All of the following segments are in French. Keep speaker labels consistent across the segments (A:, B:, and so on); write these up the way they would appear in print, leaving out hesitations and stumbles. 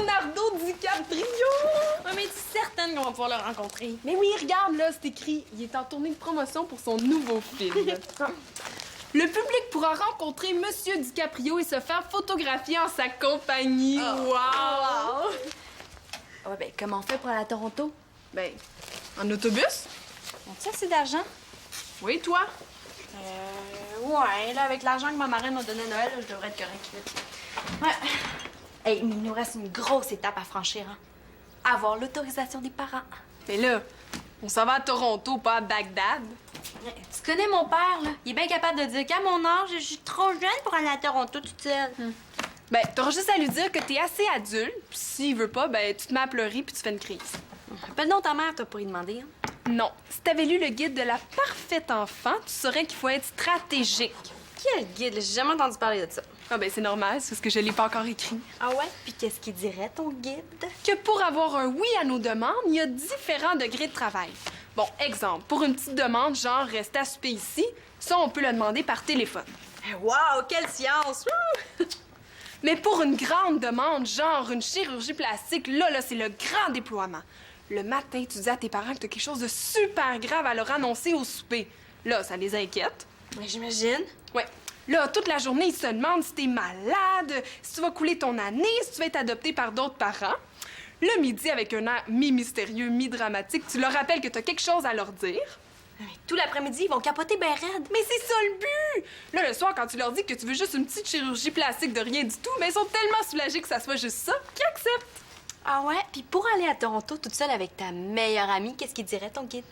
A: Leonardo DiCaprio!
B: Ouais, mais tu es certaine qu'on va pouvoir le rencontrer?
A: Mais oui, regarde, là, c'est écrit. Il est en tournée de promotion pour son nouveau film. Le public pourra rencontrer Monsieur DiCaprio et se faire photographier en sa compagnie. Wow!
B: Ouais, ben, comment on fait pour aller à Toronto?
A: Ben, en autobus?
B: As-tu assez d'argent?
A: Oui, toi?
B: Ouais, là, avec l'argent que ma marraine m'a donné à Noël, là, je devrais être correct. Ouais. Hey, mais il nous reste une grosse étape à franchir, hein? Avoir l'autorisation des parents.
A: Mais là, on s'en va à Toronto, pas à Bagdad.
B: Tu connais mon père, là? Il est bien capable de dire qu'à mon âge, je suis trop jeune pour aller à Toronto toute seule.
A: Ben, t'auras juste à lui dire que t'es assez adulte, puis s'il veut pas, ben, tu te mets à pleurer puis tu fais une crise.
B: Appelle donc ta mère, toi, pour y demander, hein?
A: Non. Si t'avais lu le guide de la parfaite enfant, tu saurais qu'il faut être stratégique.
B: Quel guide? J'ai jamais entendu parler de ça.
A: Ah ben, c'est normal, c'est parce que je l'ai pas encore écrit.
B: Ah ouais? Puis qu'est-ce qu'il dirait, ton guide?
A: Que pour avoir un oui à nos demandes, il y a différents degrés de travail. Bon, exemple, pour une petite demande, genre rester à souper ici, ça, on peut le demander par téléphone.
B: Wow, quelle science!
A: Mais pour une grande demande, genre une chirurgie plastique, là, c'est le grand déploiement. Le matin, tu dis à tes parents que t'as quelque chose de super grave à leur annoncer au souper. Là, ça les inquiète.
B: Mais j'imagine.
A: Ouais. Là, toute la journée, ils se demandent si t'es malade, si tu vas couler ton année, si tu vas être adopté par d'autres parents. Le midi, avec un air mi-mystérieux, mi-dramatique, tu leur rappelles que t'as quelque chose à leur dire.
B: Mais tout l'après-midi, ils vont capoter ben raide.
A: Mais c'est ça le but! Là, le soir, quand tu leur dis que tu veux juste une petite chirurgie plastique de rien du tout, mais ils sont tellement soulagés que ça soit juste ça qu'ils acceptent.
B: Ah ouais? Puis pour aller à Toronto toute seule avec ta meilleure amie, qu'est-ce qu'il dirait, ton guide?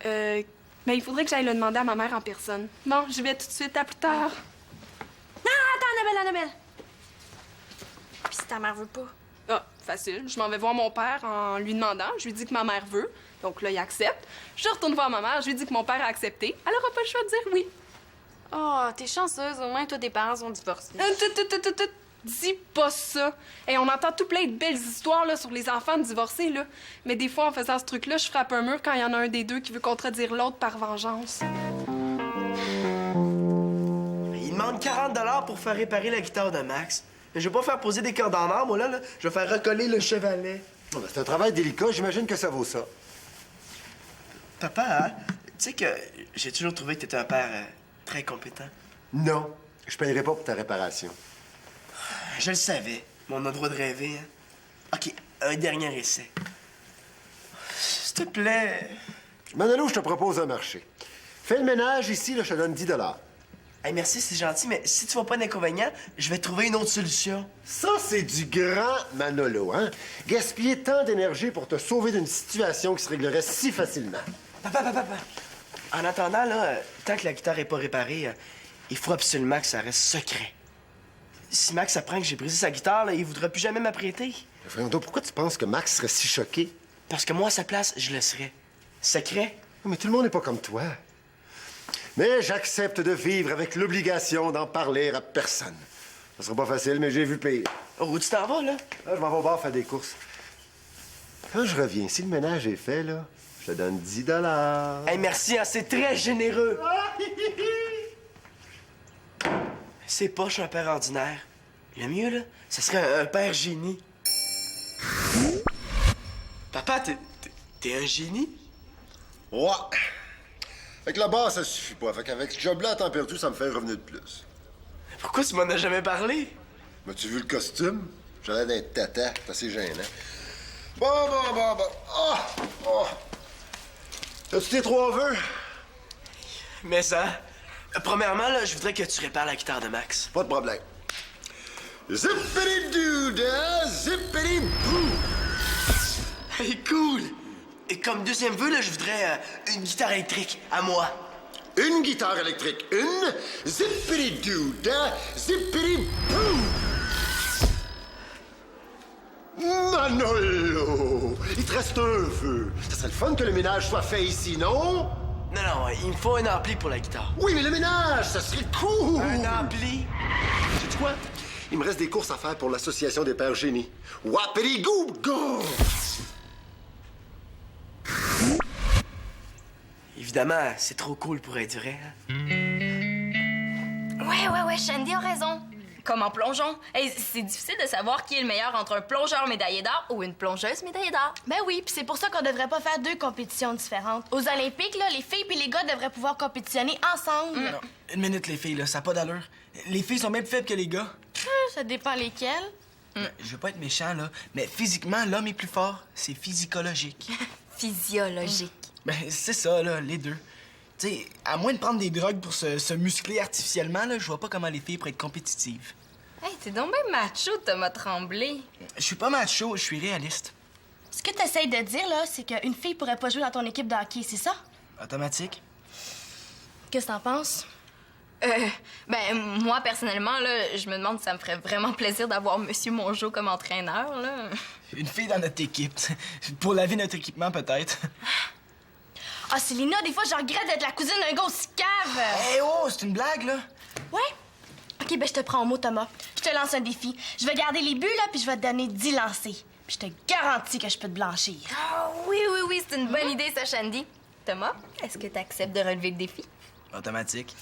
A: Mais il faudrait que j'aille le demander à ma mère en personne. Bon, j'y vais tout de suite. À plus tard.
B: Non, attends, Annabelle! Puis si ta mère veut pas?
A: Ah, facile. Je m'en vais voir mon père en lui demandant. Je lui dis que ma mère veut. Donc là, il accepte. Je retourne voir ma mère. Je lui dis que mon père a accepté. Elle aura pas le choix de dire oui.
B: Oh, t'es chanceuse. Au moins, toi, tes parents sont divorcés.
A: Dis pas ça. Et on entend tout plein de belles histoires là, sur les enfants divorcés. Là. Mais des fois, en faisant ce truc-là, je frappe un mur quand il y en a un des deux qui veut contredire l'autre par vengeance.
C: Il demande 40 $ pour faire réparer la guitare de Max. Mais je vais pas faire poser des cordes en or, moi, là. Je vais faire recoller le chevalet.
D: Bon, ben, c'est un travail délicat, j'imagine que ça vaut ça.
C: Papa, hein? Tu sais que j'ai toujours trouvé que t'étais un père très compétent.
D: Non, je paierai pas pour ta réparation.
C: Je le savais. Mais on a le droit de rêver, hein? OK, un dernier essai. S'il te plaît.
D: Manolo, je te propose un marché. Fais le ménage ici, là, je te donne 10 $.
C: Hey, merci, c'est gentil, mais si tu vois pas d'inconvénient, je vais trouver une autre solution.
D: Ça, c'est du grand Manolo, hein? Gaspiller tant d'énergie pour te sauver d'une situation qui se réglerait si facilement.
C: Papa. En attendant, là, tant que la guitare est pas réparée, il faut absolument que ça reste secret. Si Max apprend que j'ai brisé sa guitare, là, il voudra plus jamais m'apprêter.
D: Voyons donc, pourquoi tu penses que Max serait si choqué?
C: Parce que moi, à sa place, je le serais. Secret?
D: Mais tout le monde n'est pas comme toi. Mais j'accepte de vivre avec l'obligation d'en parler à personne. Ça sera pas facile, mais j'ai vu pire.
C: Oh, où tu t'en vas, là?
D: Là, je m'en vais au bar faire des courses. Quand je reviens, si le ménage est fait, là, je te donne 10 $.
C: Hey, merci, hein, c'est très généreux. C'est pas, je suis un père ordinaire. Le mieux, là, ce serait un père génie. Papa, t'es un génie?
D: Ouais. Avec la barre, ça suffit pas. Fait qu'avec ce job-là à temps perdu, ça me fait un revenu de plus.
C: Pourquoi tu m'en as jamais parlé?
D: M'as-tu vu le costume? J'aurais l'air d'un tata. C'est assez gênant. Bon. Oh! As-tu tes 3 vœux?
C: Mais ça... Premièrement, là, je voudrais que tu répares la guitare de Max.
D: Pas de problème. Zippity-doo-dah, zippity-boo!
C: Hey, cool! Et comme deuxième vœu, là, je voudrais une guitare électrique, à moi.
D: Une guitare électrique, une. Zippity-doo-dah, zippity-boo! Manolo! Il te reste un vœu. Ça serait le fun que le ménage soit fait ici, non?
C: Non, il me faut un ampli pour la guitare.
D: Oui, mais le ménage, ça serait cool!
C: Un ampli?
D: Sais-tu quoi? Il me reste des courses à faire pour l'Association des pères génies. Wapity-goo-go!
C: Évidemment, c'est trop cool pour être vrai. Hein?
B: Ouais, Shandy a raison. Comme en plongeon. Hey, c'est difficile de savoir qui est le meilleur entre un plongeur médaillé d'or ou une plongeuse médaillée d'or.
E: Ben oui, puis c'est pour ça qu'on devrait pas faire 2 compétitions différentes. Aux Olympiques, là, les filles et les gars devraient pouvoir compétitionner ensemble.
C: Non, une minute, les filles, là, ça n'a pas d'allure. Les filles sont même plus faibles que les gars.
E: Ça dépend lesquelles.
C: Je veux pas être méchant, là, mais physiquement, l'homme est plus fort. C'est physiologique.
B: Physiologique.
C: Ben, c'est ça, là, les deux. Tu sais, à moins de prendre des drogues pour se muscler artificiellement, là, je vois pas comment les filles pourraient être compétitives.
B: Hey, t'es donc bien macho, Thomas Tremblay.
C: Je suis pas macho, je suis réaliste.
E: Ce que t'essayes de dire, là, c'est qu'une fille pourrait pas jouer dans ton équipe de hockey, c'est ça?
C: Automatique.
E: Qu'est-ce que t'en penses?
B: Ben, moi, personnellement, là, je me demande si ça me ferait vraiment plaisir d'avoir Monsieur Mongeau comme entraîneur, là.
C: Une fille dans notre équipe. Pour laver notre équipement, peut-être.
E: Ah, Célina, des fois, je regrette d'être la cousine d'un gars aussi cave.
C: Hey, oh, c'est une blague, là.
E: Ouais? OK, ben je te prends au mot, Thomas. Je te lance un défi. Je vais garder les buts, là, puis je vais te donner 10 lancers. Puis je te garantis que je peux te blanchir.
B: Ah oui, c'est une bonne idée, ça, Shandy. Thomas, est-ce que t'acceptes de relever le défi?
C: Automatique.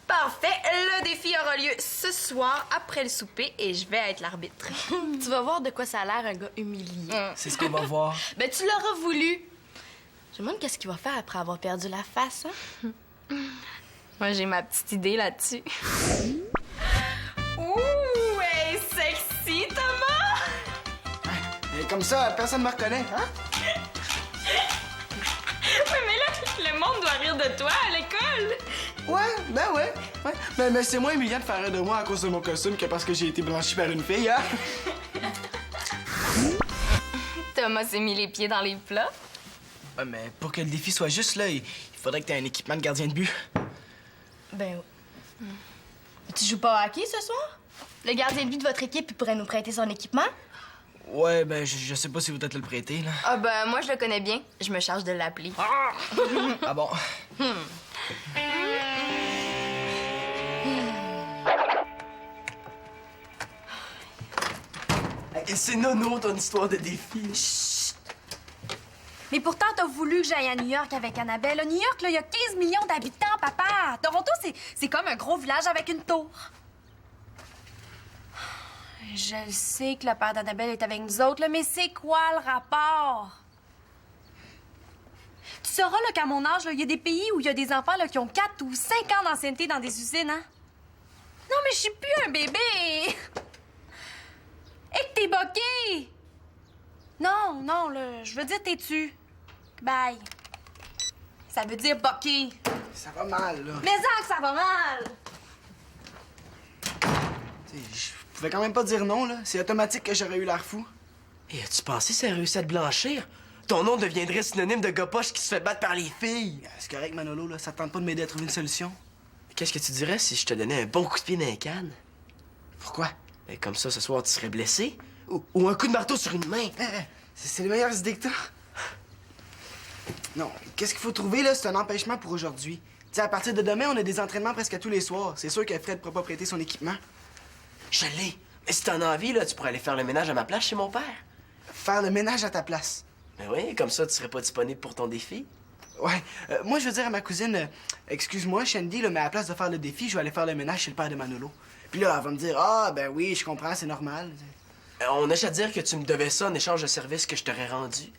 B: Parfait. Le défi aura lieu ce soir, après le souper, et je vais être l'arbitre.
E: Tu vas voir de quoi ça a l'air, un gars humilié.
C: C'est ce qu'on va voir.
E: Ben, tu l'auras voulu. Je me demande qu'est-ce qu'il va faire après avoir perdu la face, hein?
B: Moi, j'ai ma petite idée là-dessus. Ouh, hey, sexy, Thomas!
C: Comme ça, personne ne me reconnaît, hein?
B: Oui, mais là, le monde doit rire de toi à l'école.
C: Ouais. Mais c'est moins humiliant de faire rire de moi à cause de mon costume que parce que j'ai été blanchi par une fille, hein?
B: Thomas s'est mis les pieds dans les plats.
C: Ouais, mais pour que le défi soit juste, là, il faudrait que t'aies un équipement de gardien de but.
E: Ben, tu joues pas au hockey ce soir? Le gardien de but de votre équipe il pourrait nous prêter son équipement?
C: Ouais, ben, je sais pas si vous êtes le prêter, là.
B: Ah ben, moi, je le connais bien. Je me charge de l'appeler.
C: Ah bon? Hey, c'est nono, ton histoire de défi.
F: Mais pourtant, t'as voulu que j'aille à New York avec Annabelle. À New York, là, il y a 15 millions d'habitants, papa. Toronto, c'est comme un gros village avec une tour. Je le sais que le père d'Annabelle est avec nous autres, là, mais c'est quoi le rapport? Tu sauras là, qu'à mon âge, il y a des pays où il y a des enfants là, qui ont 4 ou 5 ans d'ancienneté dans des usines, hein? Non, mais je suis plus un bébé! Et que t'es boqué! Non, là, je veux dire t'es-tu. Bye. Ça veut dire boqué.
C: Ça va mal, là.
F: Mais ça que ça va mal!
C: Je pouvais quand même pas dire non, là. C'est automatique que j'aurais eu l'air fou.
G: Et as-tu pensé si elle réussit à te blanchir? Ton nom deviendrait synonyme de gars poche qui se fait battre par les filles.
C: C'est correct, Manolo, là. Ça te tente pas de m'aider à trouver une solution?
G: Qu'est-ce que tu dirais si je te donnais un bon coup de pied dans les cannes?
C: Pourquoi?
G: Ben, comme ça, ce soir, tu serais blessé? Ou un coup de marteau sur une main?
C: C'est les meilleures idées que t'as. Non, qu'est-ce qu'il faut trouver, là? C'est un empêchement pour aujourd'hui. Tu sais, à partir de demain, on a des entraînements presque tous les soirs. C'est sûr que Fred pourra pas prêter son équipement.
G: Je l'ai. Mais si t'en as envie, là, tu pourrais aller faire le ménage à ma place chez mon père.
C: Faire le ménage à ta place.
G: Ben oui, comme ça, tu serais pas disponible pour ton défi.
C: Ouais. Moi, je veux dire à ma cousine, excuse-moi, Shandy, là, mais à la place de faire le défi, je vais aller faire le ménage chez le père de Manolo. Puis là, elle va me dire, ah, ben oui, je comprends, c'est normal.
G: On a juste à dire que tu me devais ça en échange de services que je t'aurais rendu.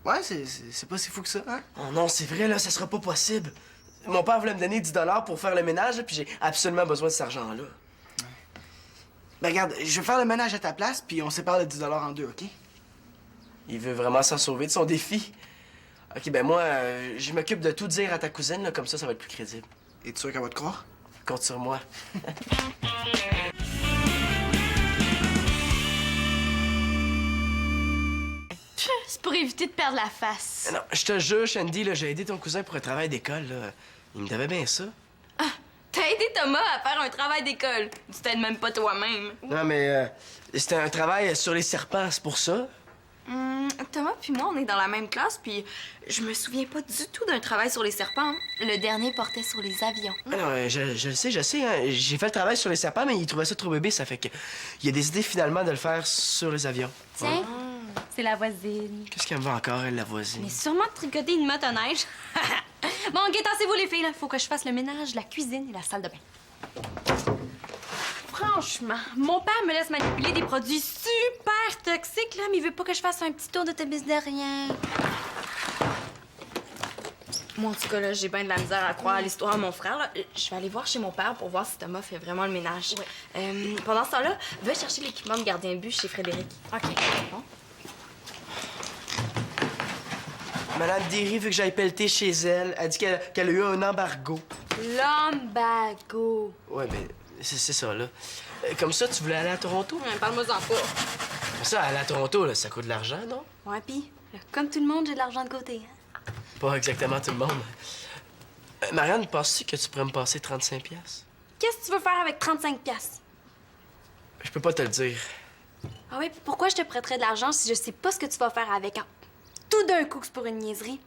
C: Ouais, c'est pas si fou que ça, hein?
G: Oh non, c'est vrai, là, ça sera pas possible. Mon père voulait me donner 10 $ pour faire le ménage, puis j'ai absolument besoin de cet argent-là.
C: Ben regarde, je vais faire le ménage à ta place, puis on sépare le 10 $ en deux, OK?
G: Il veut vraiment s'en sauver de son défi. OK, ben moi, je m'occupe de tout dire à ta cousine, là, comme ça va être plus crédible.
C: Es-tu sûr qu'elle va te croire?
G: Compte sur moi.
E: C'est pour éviter de perdre la face.
G: Non, je te jure, Shandy, là, j'ai aidé ton cousin pour un travail d'école, là. Il me devait bien ça.
B: T'as aidé Thomas à faire un travail d'école. Tu t'aides même pas toi-même.
G: Non, mais c'était un travail sur les serpents, c'est pour ça.
B: Thomas puis moi, on est dans la même classe, puis je me souviens pas du tout d'un travail sur les serpents. Le dernier portait sur les avions.
G: Ah non, je le sais, hein. J'ai fait le travail sur les serpents, mais il trouvait ça trop bébé, ça fait que... Il a décidé finalement de le faire sur les avions.
F: Tiens, c'est la voisine.
G: Qu'est-ce qu'elle me va encore, elle, la voisine?
F: Mais sûrement de tricoter une motoneige. Bon, OK, tassez-vous les filles, là. Faut que je fasse le ménage, la cuisine et la salle de bain. franchement, mon père me laisse manipuler des produits super toxiques, là, mais il veut pas que je fasse un petit tour d'autobus de rien. Moi, en tout cas, là, j'ai bien de la misère à croire à l'histoire de mon frère. Là. Je vais aller voir chez mon père pour voir si Thomas fait vraiment le ménage. Pendant ce temps-là, va chercher l'équipement de gardien de but chez Frédéric. OK. Bon.
C: Madame Derry veut que j'aille pelleter chez elle. Elle dit qu'elle a eu un embargo.
F: L'embargo.
C: Ouais, mais c'est ça, là. Comme ça, tu voulais aller à Toronto?
F: Parle-moi-en pas.
C: Ça, aller à Toronto, là, ça coûte de l'argent, non?
F: Ouais, pis, comme tout le monde, j'ai de l'argent de côté. Hein?
C: Pas exactement tout le monde. Marianne, penses-tu que tu pourrais me passer 35$?
F: Qu'est-ce que tu veux faire avec 35$?
C: Je peux pas te le dire.
F: Ah oui, puis pourquoi je te prêterais de l'argent si je sais pas ce que tu vas faire avec? Hein? Tout d'un coup que c'est pour une niaiserie.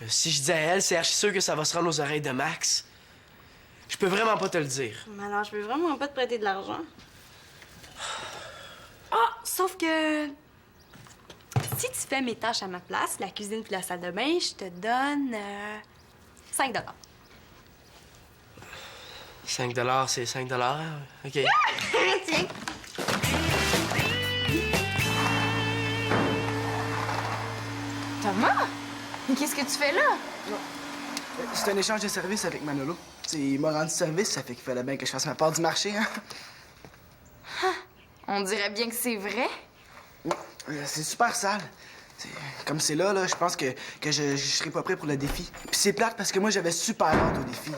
C: Si je dis à elle, c'est archi sûr que ça va se rendre aux oreilles de Max. Je peux vraiment pas te le dire.
F: Mais alors, je peux vraiment pas te prêter de l'argent. Ah, sauf que... Si tu fais mes tâches à ma place, la cuisine puis la salle de bain, je te donne 5 $.
C: 5$, c'est 5$. OK.
F: Tiens.
E: Thomas? Mais qu'est-ce que tu fais là?
H: C'est un échange de services avec Manolo. T'sais, il m'a rendu service, ça fait qu'il fallait bien que je fasse ma part du marché, hein?
E: On dirait bien que c'est vrai.
H: C'est super sale. Comme c'est là, je pense que je serai pas prêt pour le défi. Puis c'est plate parce que moi, j'avais super hâte au défi.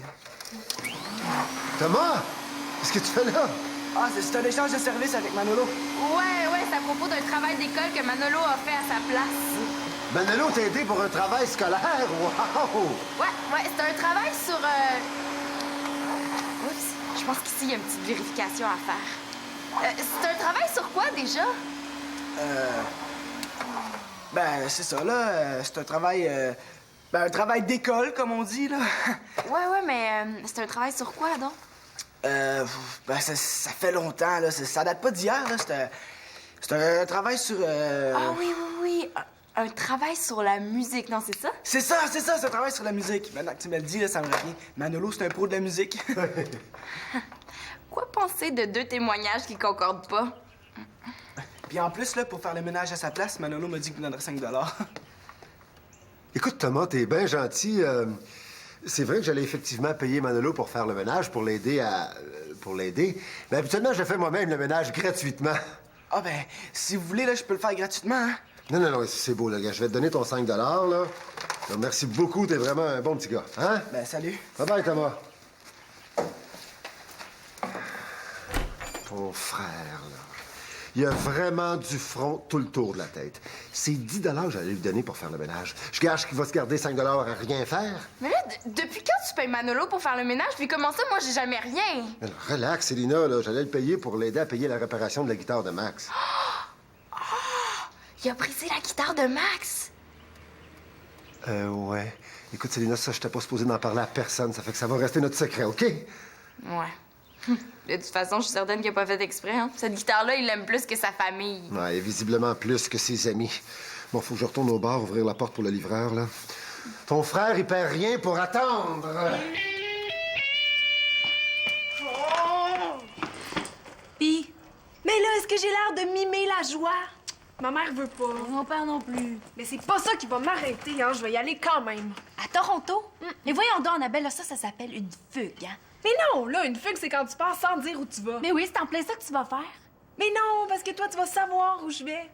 D: Thomas! Qu'est-ce que tu fais là?
H: Ah, c'est un échange de services avec Manolo.
E: Ouais, c'est à propos d'un travail d'école que Manolo a fait à sa place.
D: Manolo t'a aidé pour un travail scolaire? Wow!
E: Ouais, c'est un travail sur... Oups, je pense qu'ici, il y a une petite vérification à faire. C'est un travail sur quoi, déjà?
H: Ben, c'est ça, là. C'est un travail... un travail d'école, comme on dit, là.
E: Ouais, mais c'est un travail sur quoi, donc?
H: Ben, ça fait longtemps, là. Ça date pas d'hier, là. C'est un travail sur...
E: Ah oui. Un travail sur la musique, non, c'est ça?
H: C'est un travail sur la musique. Maintenant que tu me le dis, là, ça me revient. Manolo, c'est un pro de la musique.
E: Quoi penser de deux témoignages qui concordent pas?
H: Puis en plus, là, pour faire le ménage à sa place, Manolo m'a dit qu'il me donnerait 5$.
D: Écoute, Thomas, t'es bien gentil. C'est vrai que j'allais effectivement payer Manolo pour faire le ménage, pour l'aider à... pour l'aider. Mais habituellement, je fais moi-même le ménage gratuitement.
H: Ah ben, si vous voulez, là, je peux le faire gratuitement, hein?
D: Non, c'est beau, là, gars. Je vais te donner ton 5$, là. Alors, merci beaucoup, t'es vraiment un bon petit gars, hein?
H: Ben, salut.
D: Bye-bye, Thomas. Ton frère, là. Il a vraiment du front tout le tour de la tête. C'est 10$ que j'allais lui donner pour faire le ménage. Je gage qu'il va se garder 5$ à rien faire.
E: Mais là, depuis quand tu payes Manolo pour faire le ménage? Puis comment ça, moi, j'ai jamais rien?
D: Alors, relax, Célina, là. J'allais le payer pour l'aider à payer la réparation de la guitare de Max.
E: Il a brisé la guitare de Max.
D: Ouais. Écoute, Célina, ça, je t'ai pas supposé d'en parler à personne. Ça fait que ça va rester notre secret, OK?
E: Ouais. De toute façon, je suis certaine qu'il a pas fait exprès, hein. Cette guitare-là, il l'aime plus que sa famille.
D: Ouais, et visiblement plus que ses amis. Bon, faut que je retourne au bar, ouvrir la porte pour le livreur, là. Ton frère, il perd rien pour attendre.
F: Pis,
A: Mais là, est-ce que j'ai l'air de mimer la joie? Ma mère veut pas.
F: mon père non plus.
A: Mais c'est pas ça qui va m'arrêter, hein. Je vais y aller quand même.
F: À Toronto? Mais voyons donc, Annabelle, là, ça s'appelle une fugue, hein?
A: Mais non, là, une fugue, c'est quand tu pars sans dire où tu vas.
F: Mais oui, c'est en plein ça que tu vas faire.
A: Mais non, parce que toi, tu vas savoir où je vais.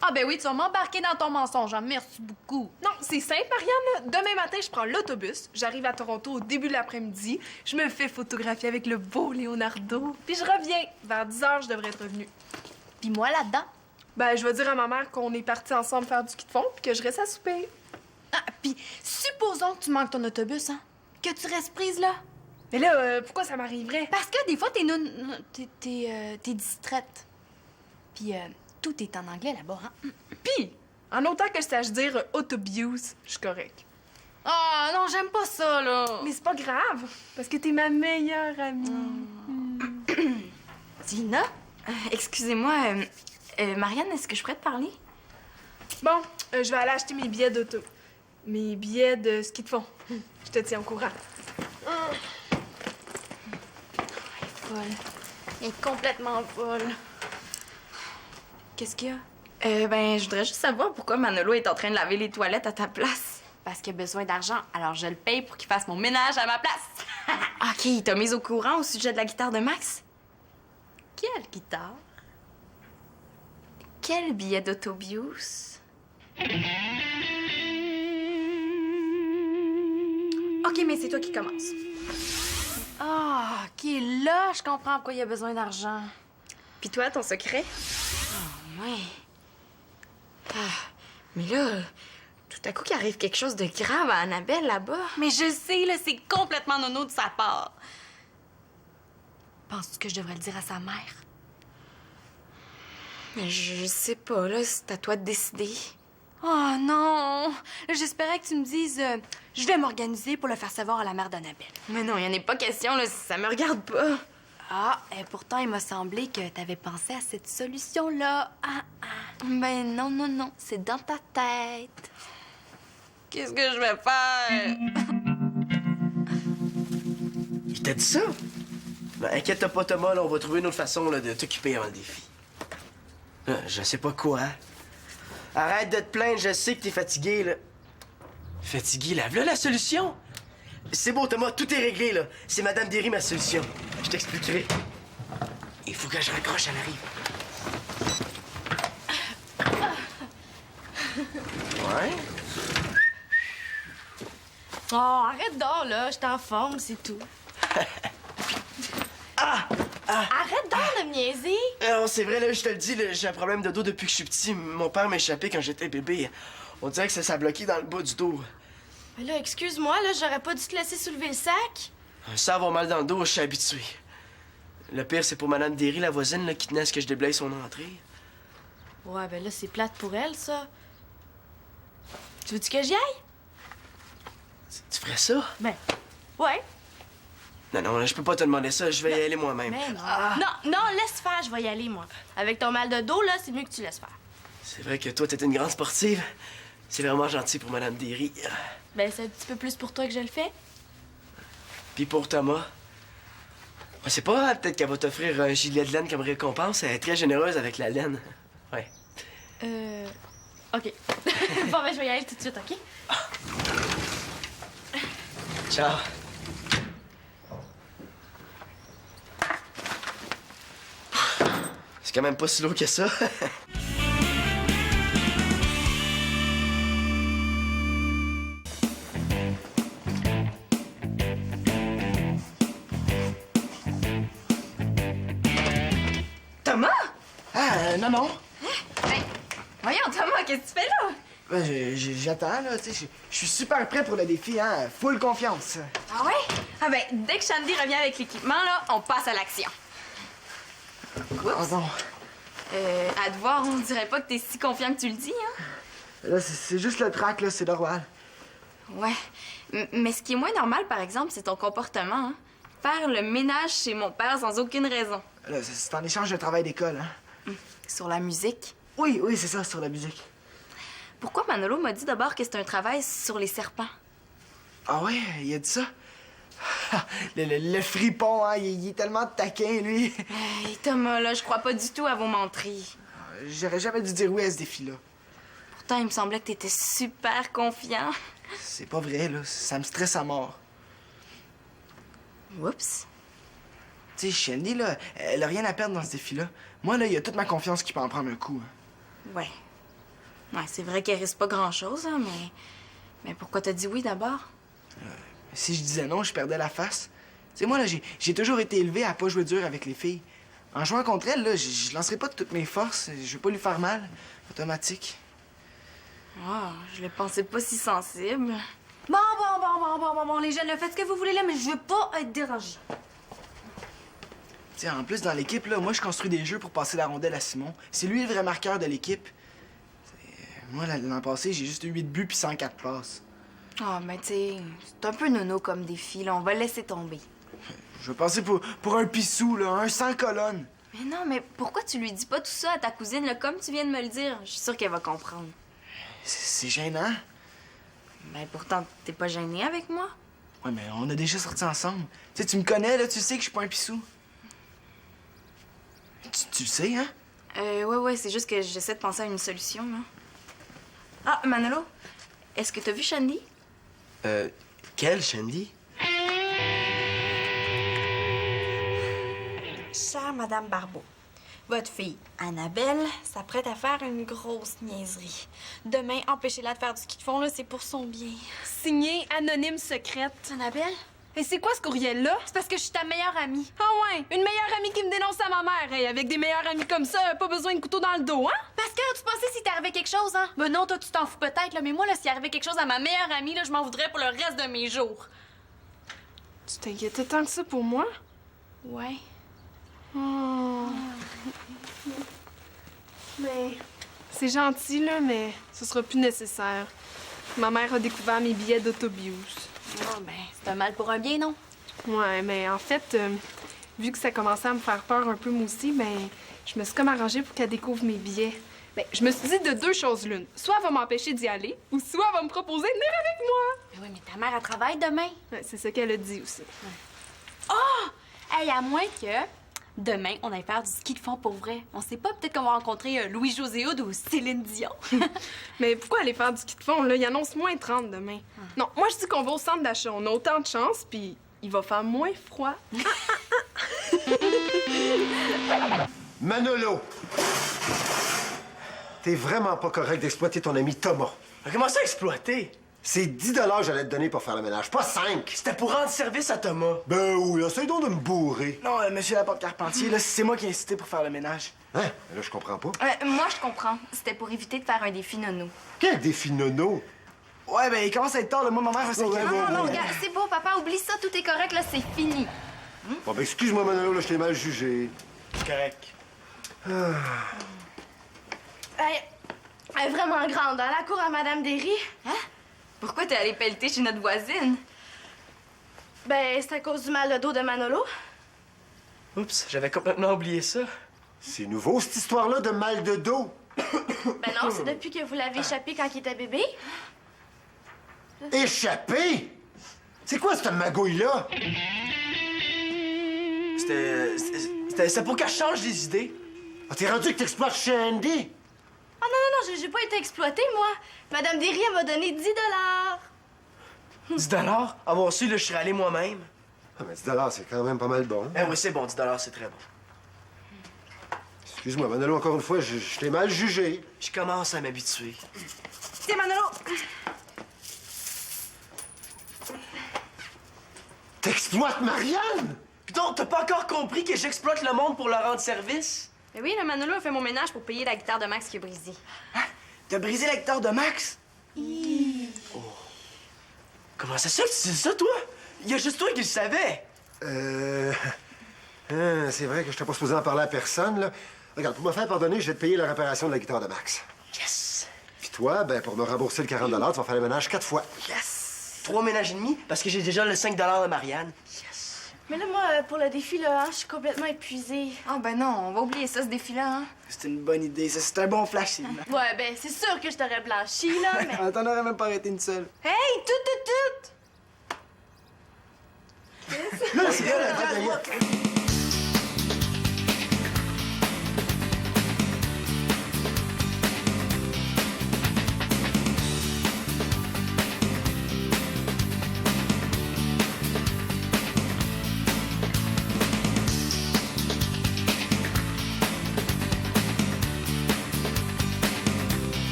F: Ah ben oui, tu vas m'embarquer dans ton mensonge, hein. Merci beaucoup.
A: Non, c'est simple, Marianne. Là. Demain matin, je prends l'autobus. J'arrive à Toronto au début de l'après-midi. Je me fais photographier avec le beau Leonardo. Puis je reviens. Vers 10h, je devrais être revenue.
F: Puis moi, là-dedans?
A: Ben, je vais dire à ma mère qu'on est partis ensemble faire du ski de fond puis que je reste à souper.
F: Ah, puis supposons que tu manques ton autobus, hein? Que tu restes prise là?
A: Mais là, pourquoi ça m'arriverait?
F: Parce que des fois, t'es distraite. Puis tout est en anglais là-bas, hein?
A: Puis, en autant que je sache dire autobus, je suis correct.
F: Ah non, j'aime pas ça, là.
A: Mais c'est pas grave, parce que t'es ma meilleure amie.
E: Dina? Excusez-moi, Marianne, est-ce que je pourrais te parler?
A: Bon, je vais aller acheter mes billets d'auto. Mes billets de ski de fond. Je te tiens au courant.
E: Folle.
B: Elle est complètement folle.
F: Qu'est-ce qu'il y a?
B: Je voudrais juste savoir pourquoi Manolo est en train de laver les toilettes à ta place. Parce qu'il a besoin d'argent, alors je le paye pour qu'il fasse mon ménage à ma place. OK, il t'a mise au courant au sujet de la guitare de Max? Quelle guitare? Quel billet d'autobus?
F: OK, mais c'est toi qui commence.
B: Ah, OK, là, je comprends pourquoi il a besoin d'argent.
F: Puis toi, ton secret?
B: Ouais. Mais là, tout à coup, qu'il arrive quelque chose de grave à Annabelle là-bas.
F: Mais je sais, là, c'est complètement nono de sa part.
B: Penses-tu que je devrais le dire à sa mère? Mais je sais pas, là, c'est à toi de décider.
F: Oh non! J'espérais que tu me dises je vais m'organiser pour le faire savoir à la mère d'Annabelle.
B: Mais non, il en est pas question, là, ça me regarde pas.
F: Ah, et pourtant, il m'a semblé que t'avais pensé à cette solution-là.
B: Ben non, c'est dans ta tête. Qu'est-ce que je vais faire?
C: Il t'a dit ça? Ben, inquiète-toi pas, Thomas, là, on va trouver une autre façon là, de t'occuper avant le défi. Je sais pas quoi. Arrête de te plaindre, je sais que t'es fatigué, là. Fatigué, là? Voilà la solution! C'est beau, Thomas, tout est réglé, là. C'est Madame Derry, ma solution. Je t'expliquerai. Il faut que je raccroche, elle arrive. Ouais?
E: Oh, arrête donc, là. Je t'en forme, c'est tout. Arrête donc de me niaiser.
C: Non, c'est vrai, là, je te le dis, là, j'ai un problème de dos depuis que je suis petit. Mon père m'a échappé quand j'étais bébé. On dirait que ça s'est bloqué dans le bas du dos.
E: Mais là, excuse-moi, là, j'aurais pas dû te laisser soulever le sac.
C: Ça avoir mal dans le dos, je suis habitué. Le pire, c'est pour Madame Derry, la voisine, là, qui tenait à ce que je déblaye son entrée.
E: Ouais, ben là, c'est plate pour elle, ça. Tu veux-tu que j'y aille?
C: Tu ferais ça?
E: Ben, ouais.
C: Non, là, je peux pas te demander ça. Je vais y aller moi-même.
E: Mais non. Non, laisse faire, je vais y aller, moi. Avec ton mal de dos, là, c'est mieux que tu laisses faire.
C: C'est vrai que toi, t'es une grande sportive. C'est vraiment gentil pour Madame Derry.
E: Ben, c'est un petit peu plus pour toi que je le fais.
C: Puis pour Thomas. On sait pas, peut-être qu'elle va t'offrir un gilet de laine comme récompense. Elle est très généreuse avec la laine. Ouais.
E: OK. Bon, ben, je vais y aller tout de suite, OK?
C: Ciao. C'est quand même pas si lourd que ça.
F: Thomas?
H: Non.
F: Hey, voyons, Thomas, qu'est-ce que tu fais là?
H: Ben, j'attends, là, tu sais, je suis super prêt pour le défi, hein. Full confiance.
F: Ah ouais? Ah ben, dès que Shandy revient avec l'équipement, là, on passe à l'action.
H: Oh non.
B: À te voir, on dirait pas que t'es si confiant que tu le dis, hein?
H: Là, c'est juste le track, là, c'est normal.
B: Ouais. Mais ce qui est moins normal, par exemple, c'est ton comportement, hein? Faire le ménage chez mon père sans aucune raison.
H: Là, c'est en échange de travail d'école, hein.
B: Sur la musique.
H: Oui, c'est ça, sur la musique.
B: Pourquoi Manolo m'a dit d'abord que c'est un travail sur les serpents?
H: Ah ouais, il a dit ça? le fripon, hein, il est tellement taquin, lui.
B: Hey, Thomas, là, je crois pas du tout à vos menteries.
H: J'aurais jamais dû dire oui à ce défi-là.
B: Pourtant, il me semblait que t'étais super confiant.
H: C'est pas vrai, là. Ça me stresse à mort.
B: Oups.
H: Tu sais, Shandy, là, elle a rien à perdre dans ce défi-là. Moi, là, il y a toute ma confiance qui peut en prendre un coup. Hein.
B: Ouais. Ouais, c'est vrai qu'elle risque pas grand-chose, hein, mais pourquoi t'as dit oui d'abord?
H: Si je disais non, je perdais la face. Tu sais, moi, là, j'ai toujours été élevé à pas jouer dur avec les filles. En jouant contre elle, là, je lancerai pas de toutes mes forces. Je veux pas lui faire mal. Automatique.
B: Ah, je le pensais pas si sensible.
F: Bon, les jeunes, là, faites ce que vous voulez là, mais je veux pas être dérangée.
H: Tu sais, en plus, dans l'équipe, là, moi, je construis des jeux pour passer la rondelle à Simon. C'est lui le vrai marqueur de l'équipe. Moi, l'an passé, j'ai juste eu 8 buts puis 104 passes.
B: Ah, mais tu sais, c'est un peu nono comme défi, là. On va laisser tomber.
H: Je vais passer pour un pissou, là, un sans colonne.
B: Mais non, mais pourquoi tu lui dis pas tout ça à ta cousine, là, comme tu viens de me le dire? Je suis sûre qu'elle va comprendre.
H: C'est gênant.
B: Ben, pourtant, t'es pas gêné avec moi?
H: Ouais, mais on a déjà sorti ensemble. Tu sais, tu me connais, là, tu sais que je suis pas un pissou. Tu le sais, hein?
B: Ouais, c'est juste que j'essaie de penser à une solution, là. Ah, Manolo, est-ce que t'as vu Shandy?
G: Quelle, Shandy?
B: Chère Madame Barbeau, votre fille, Annabelle, s'apprête à faire une grosse niaiserie. Demain, empêchez-la de faire du ski de fond, là, c'est pour son bien.
A: Signé anonyme secrète.
B: Annabelle?
A: Et c'est quoi ce courriel-là?
F: C'est parce que je suis ta meilleure amie.
A: Ah ouais, une meilleure amie qui me dénonce à ma mère. Hey, avec des meilleurs amis comme ça, pas besoin de couteau dans le dos, hein?
F: Parce que tu pensais si t'arrivait quelque chose, hein? Ben non, toi, tu t'en fous peut-être, là, mais moi, là, s'il arrivait quelque chose à ma meilleure amie, là, je m'en voudrais pour le reste de mes jours.
A: Tu t'inquiétais tant que ça pour moi?
B: Ouais.
A: Oh. Mais c'est gentil, là, mais ce sera plus nécessaire. Ma mère a découvert mes billets d'autobus.
F: Ah, ben, c'est un mal pour un bien, non?
A: Ouais, mais en fait, vu que ça commençait à me faire peur un peu, moi aussi, ben, je me suis comme arrangée pour qu'elle découvre mes billets. Ben, je me suis dit de deux choses l'une. Soit elle va m'empêcher d'y aller, ou soit elle va me proposer de venir avec moi.
F: Ben oui, mais ta mère, elle travaille demain.
A: Ouais, c'est ce qu'elle a dit aussi.
F: Hey, à moins que demain, on aille faire du ski de fond pour vrai. On sait pas, peut-être qu'on va rencontrer Louis-José Hood ou Céline Dion.
A: Mais pourquoi aller faire du ski de fond, là? Il annonce moins 30 demain. Non, moi, je dis qu'on va au centre d'achat. On a autant de chance, puis il va faire moins froid.
D: Manolo! T'es vraiment pas correct d'exploiter ton ami Thomas.
G: Comment ça exploiter?
D: C'est 10 $ j'allais te donner pour faire le ménage, pas 5.
G: C'était pour rendre service à Thomas.
D: Ben oui, essaye donc de me bourrer.
H: Non, monsieur Laporte-Carpentier, là, c'est moi qui ai incité pour faire le ménage.
D: Hein? Là, je comprends pas.
B: Moi, je comprends. C'était pour éviter de faire un défi nono.
D: Quel défi nono?
H: Ouais, ben, il commence à être tard, là. Moi, ma mère va s'inquiéter.
B: Non, regarde, c'est beau, papa, oublie ça, tout est correct, là, c'est fini.
D: Bon, ben, excuse-moi, Manolo, là, je t'ai mal jugé.
G: Correct.
E: Elle est vraiment grande, hein, la cour à Madame Derry.
B: Pourquoi t'es allée pelleter chez notre voisine?
E: Ben, c'est à cause du mal de dos de Manolo.
G: Oups, j'avais complètement oublié ça.
D: C'est nouveau, cette histoire-là de mal de dos.
E: Ben non, c'est depuis que vous l'avez échappé quand il était bébé.
D: Échappé? C'est quoi cette magouille-là?
G: C'était pour qu'elle change des idées.
D: Ah, t'es rendu que t'exploites chez Andy?
E: Ah non, j'ai pas été exploitée, moi. Madame Derry, elle m'a donné 10 $.
G: 10 $? Avoir su, là, je serais allé moi-même.
D: Ah, mais 10 $, c'est quand même pas mal bon.
G: Eh oui, c'est bon, 10 $, c'est très bon.
D: Excuse-moi, Manolo, encore une fois, je t'ai mal jugé.
G: Je commence à m'habituer.
B: Tiens, Manolo!
D: T'exploites Marianne?
G: Putain, t'as pas encore compris que j'exploite le monde pour leur rendre service?
B: Mais oui, le Manolo a fait mon ménage pour payer la guitare de Max qui a brisé.
H: T'as brisé la guitare de Max?
G: Oh. Comment ça se fait que tu sais ça, toi? Il y a juste toi qui le savais.
D: C'est vrai que je t'ai pas supposé en parler à personne, là. Regarde, pour me faire pardonner, je vais te payer la réparation de la guitare de Max.
G: Yes!
D: Puis toi, ben, pour me rembourser le 40 $, tu vas faire le ménage 4 fois.
G: Yes! 3 ménages et demi, parce que j'ai déjà le 5 $ de Marianne. Yes!
E: Mais là, moi, pour le défi, là, je suis complètement épuisée.
B: Ah, ben non, on va oublier ça, ce défi-là, hein?
H: C'est une bonne idée, ça. C'est un bon flash, Céline.
E: Ouais, ben, c'est sûr que je t'aurais blanchi, là, mais...
H: T'en aurais même pas arrêté une seule.
B: Hey, tout!
D: Là, c'est